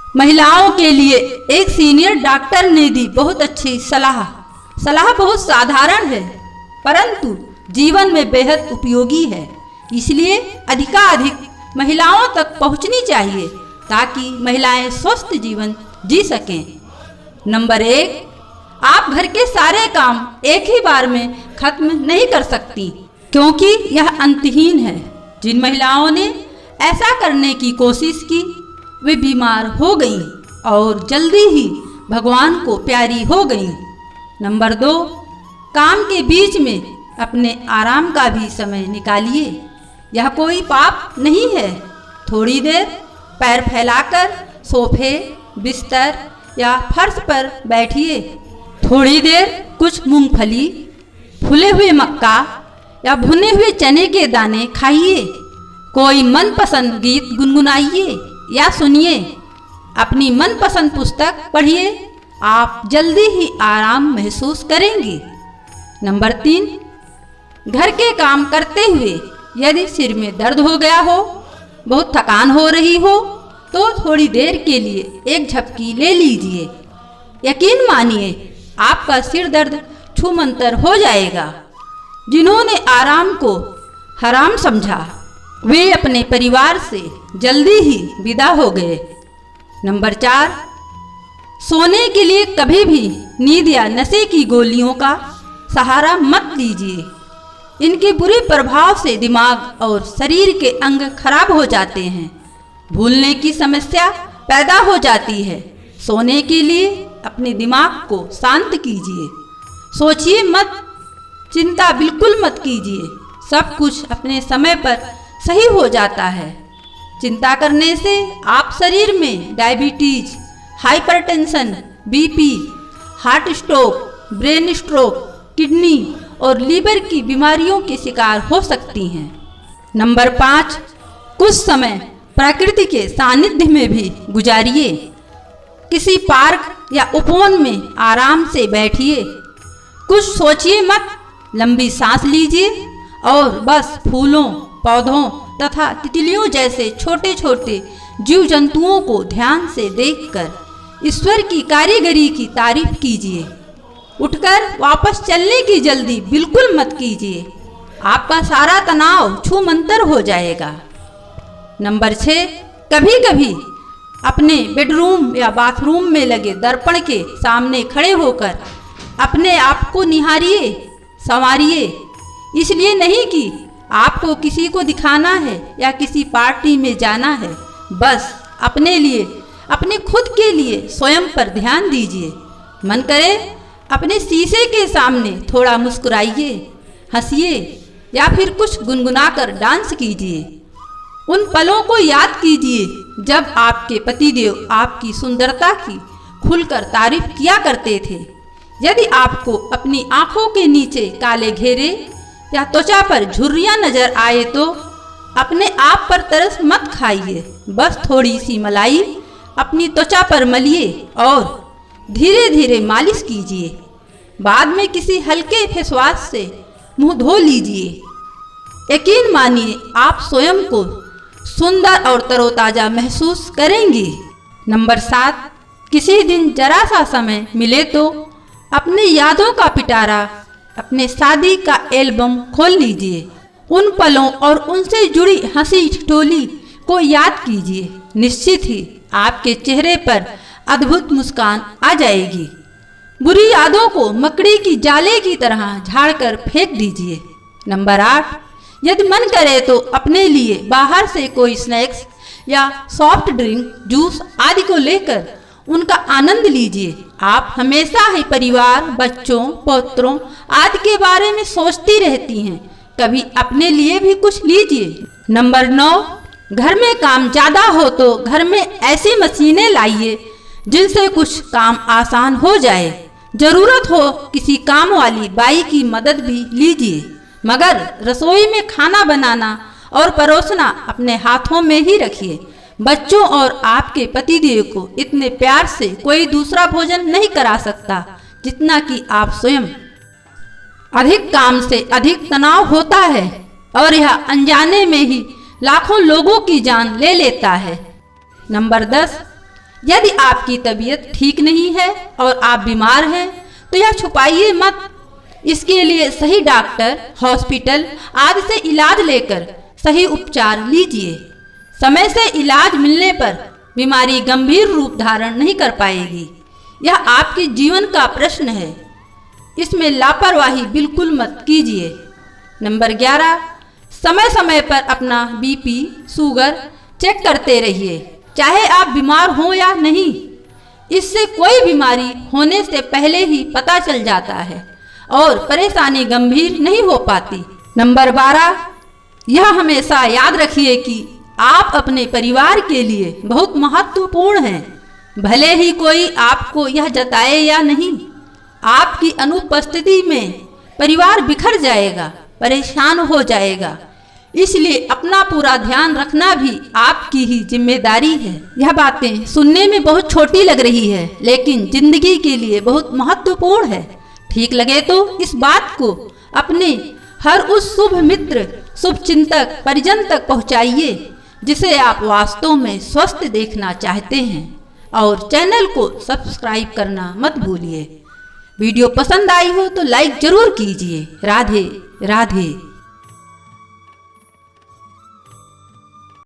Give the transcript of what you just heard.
महिलाओं के लिए एक सीनियर डॉक्टर ने दी बहुत अच्छी सलाह बहुत साधारण है परंतु जीवन में बेहद उपयोगी है। इसलिए अधिकाधिक महिलाओं तक पहुंचनी चाहिए ताकि महिलाएं स्वस्थ जीवन जी सकें। नंबर 1, आप घर के सारे काम एक ही बार में खत्म नहीं कर सकती क्योंकि यह अंतहीन है। जिन महिलाओं ने ऐसा करने की कोशिश की वे बीमार हो गईं और जल्दी ही भगवान को प्यारी हो गईं। नंबर 2, काम के बीच में अपने आराम का भी समय निकालिए। यह कोई पाप नहीं है। थोड़ी देर पैर फैलाकर सोफे, बिस्तर या फर्श पर बैठिए। थोड़ी देर कुछ मूंगफली, फूले हुए मक्का या भुने हुए चने के दाने खाइए। कोई मनपसंद गीत गुनगुनाइए या सुनिए। अपनी मनपसंद पुस्तक पढ़िए। आप जल्दी ही आराम महसूस करेंगे। नंबर 3, घर के काम करते हुए यदि सिर में दर्द हो गया हो, बहुत थकान हो रही हो तो थोड़ी देर के लिए एक झपकी ले लीजिए। यकीन मानिए आपका सिर दर्द छूमंतर हो जाएगा। जिन्होंने आराम को हराम समझा वे अपने परिवार से जल्दी ही विदा हो गए। नंबर 4, सोने के लिए कभी भी नींद या नशे की गोलियों का सहारा मत लीजिए। इनके बुरे प्रभाव से दिमाग और शरीर के अंग खराब हो जाते हैं। भूलने की समस्या पैदा हो जाती है। सोने के लिए अपने दिमाग को शांत कीजिए। सोचिए मत, चिंता बिल्कुल मत कीजिए। सब कुछ अपने समय पर सही हो जाता है। चिंता करने से आप शरीर में diabetes, hypertension, BP, heart stroke, brain stroke, kidney और लीवर की बीमारियों के शिकार हो सकती हैं। नंबर 5, कुछ समय प्रकृति के सानिध्य में भी गुजारिए। किसी पार्क या उपवन में आराम से बैठिए। कुछ सोचिए मत, लंबी सांस लीजिए और बस फूलों, पौधों तथा तितलियों जैसे छोटे छोटे जीव जंतुओं को ध्यान से देखकर ईश्वर की कारीगरी की तारीफ कीजिए। उठकर वापस चलने की जल्दी बिल्कुल मत कीजिए। आपका सारा तनाव छूमंतर हो जाएगा। नंबर 6, कभी कभी अपने बेडरूम या बाथरूम में लगे दर्पण के सामने खड़े होकर अपने आप को निहारिए, संवारिए। इसलिए नहीं कि आपको किसी को दिखाना है या किसी पार्टी में जाना है। बस अपने लिए, अपने खुद के लिए स्वयं पर ध्यान दीजिए। मन करे अपने शीशे के सामने थोड़ा मुस्कुराइए, हंसिए या फिर कुछ गुनगुनाकर डांस कीजिए। उन पलों को याद कीजिए जब आपके पतिदेव आपकी सुंदरता की खुलकर तारीफ किया करते थे। यदि आपको अपनी आंखों के नीचे काले घेरे या त्वचा पर झुर्रियां नजर आए तो अपने आप पर तरस मत खाइए। बस थोड़ी सी मलाई अपनी त्वचा पर मलिए और धीरे धीरे मालिश कीजिए। बाद में किसी हल्के फेसवाश से मुंह धो लीजिए। यकीन मानिए आप स्वयं को सुंदर और तरोताजा महसूस करेंगे। नंबर 7, किसी दिन जरा सा समय मिले तो अपने यादों का पिटारा, अपने शादी का एल्बम खोल लीजिए। उन पलों और उनसे जुड़ी हंसी ठिठोली को याद कीजिए। निश्चित ही आपके चेहरे पर अद्भुत मुस्कान आ जाएगी। बुरी यादों को मकड़ी की जाले की तरह झाड़कर फेंक दीजिए। नंबर 8, यदि मन करे तो अपने लिए बाहर से कोई स्नैक्स या सॉफ्ट ड्रिंक, जूस आदि को लेकर उनका आनंद लीजिए। आप हमेशा ही परिवार, बच्चों, पौत्रों आदि के बारे में सोचती रहती हैं। कभी अपने लिए भी कुछ लीजिए। नंबर 9, घर में काम ज़्यादा हो तो घर में ऐसी मशीनें लाइए जिनसे कुछ काम आसान हो जाए। जरूरत हो किसी काम वाली बाई की मदद भी लीजिए, मगर रसोई में खाना बनाना और परोसना अपने हाथों में ही रखिए। बच्चों और आपके पतिदेव को इतने प्यार से कोई दूसरा भोजन नहीं करा सकता जितना कि आप स्वयं। अधिक काम से अधिक तनाव होता है और यह अनजाने में ही लाखों लोगों की जान ले लेता है। नंबर 10, यदि आपकी तबीयत ठीक नहीं है और आप बीमार हैं तो यह छुपाइए मत। इसके लिए सही डॉक्टर, हॉस्पिटल आदि से इलाज लेकर सही उपचार लीजिए। समय से इलाज मिलने पर बीमारी गंभीर रूप धारण नहीं कर पाएगी। यह आपके जीवन का प्रश्न है, इसमें लापरवाही बिल्कुल मत कीजिए। नंबर 11, समय समय पर अपना बीपी, शुगर चेक करते रहिए, चाहे आप बीमार हो या नहीं। इससे कोई बीमारी होने से पहले ही पता चल जाता है और परेशानी गंभीर नहीं हो पाती। नंबर 12, यह हमेशा याद रखिए कि आप अपने परिवार के लिए बहुत महत्वपूर्ण हैं। भले ही कोई आपको यह जताए या नहीं, आपकी अनुपस्थिति में परिवार बिखर जाएगा, परेशान हो जाएगा। इसलिए अपना पूरा ध्यान रखना भी आपकी ही जिम्मेदारी है। यह बातें सुनने में बहुत छोटी लग रही है, लेकिन जिंदगी के लिए बहुत महत्वपूर्ण है। ठीक लगे तो इस बात को अपने हर उस शुभ मित्र, शुभ चिंतक, परिजन तक पहुंचाइए जिसे आप वास्तव में स्वस्थ देखना चाहते हैं। और चैनल को सब्सक्राइब करना मत भूलिए। वीडियो पसंद आई हो तो लाइक जरूर कीजिए। राधे राधे।